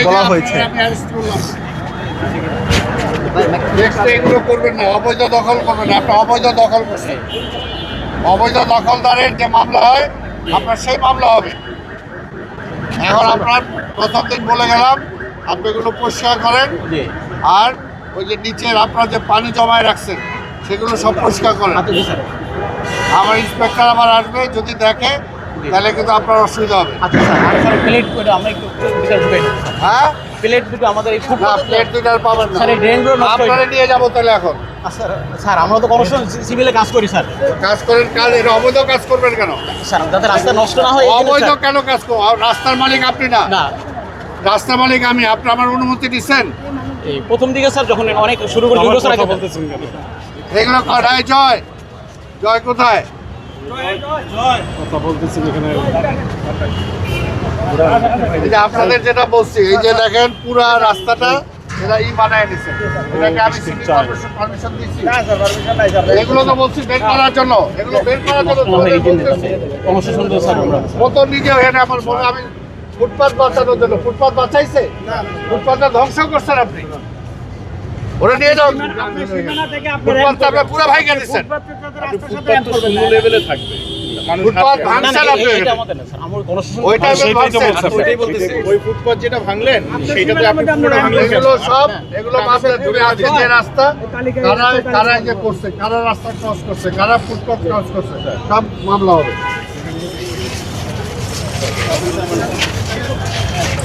বলা হয়েছে। এগুলো করবেন না, অবৈধ দখল করবেন না। আপনি অবৈধ দখল করছেন, অবৈধ দখলদারের যে মামলা হয় আপনার সেই মামলা হবে। এখন আপনার প্রথম দিন বলে গেলাম আপনি এগুলো পরিষ্কার করেন, আর ওই যে নিচের আপনার যে পানি জমায় রাখছেন সেগুলো সব পরিষ্কার করেন। আমার ইন্সপেক্টর আবার আসবে, যদি দেখে তাহলে কিন্তু আপনার অসুবিধা হবে। আচ্ছা স্যার, প্লেট করে আমরা একটু ভিতরে ঢুকে নিই। হ্যাঁ, প্লেট দুটো আমাদের এই না প্লেট দুটো আর পাবেন না স্যার, এই ড্রেনগুলো নষ্ট হয়ে আপনারা নিয়ে যাবো তাহলে। এখন স্যার আমরা তো কনস্ট্রাকশন সিভিলে কাজ করি স্যার। কাজ করেন, কাজ এটা অবৈধ কাজ করবেন কেন? স্যার যাতে রাস্তা নষ্ট না হয় এই জন্য অবৈধ স্যার। কেন কাজ করবো? রাস্তার মালিক আপনি না, না, রাস্তার মালিক আমি। আপনি আমার অনুমতি দিচ্ছেন? এই প্রথম দিকে স্যার যখন অনেক শুরু করে 2 বছর আগে বলতেছেন। এগুলো কটায় জয়, জয় কোথায়? কথা বলতেছেন এখানে। এই যে আপনাদের যেটা বলছি, এই যে দেখেন পুরা রাস্তাটা এরা বানায় নিছে। এটাকে আমি সিটি কর্পোরেশন পারমিশন দিয়েছি? এগুলো তো বলছি বের করার জন্য, এগুলো বের করার জন্য কনস্ট্রাকশন তো স্যার আমরা মতো নিজে এখানে আমার মনে আমি ফুটপাথ বাঁচানোর জন্য। ফুটপাথ বাঁচাইছে? ফুটপাথটা ধ্বংস করছেন আপনি। ওরা নিয়ে যাও, ফুটপাথটা আপনি পুরো ভাঙিয়ে দিচ্ছেন। লেভেলে থাকবে ফুটপাথ ভাঙছেন আপনি, এটা আমাদের না স্যার, আমরা কনস্ট্রাকশন ওইটা ভাঙছেন। ওইটাই বলতেছি। ওই ফুটপাথ যেটা ভাঙলেন সেইটাতে আপনি পুরোটা ভাঙলেন কেন? এগুলো সব, এগুলো মাপলে তুমি আজকে যে রাস্তা কারা কারা যে করছে, কারা রাস্তা ক্রস করছে, কারা ফুটপাথ ক্রস করছে, সব মামলা হবে।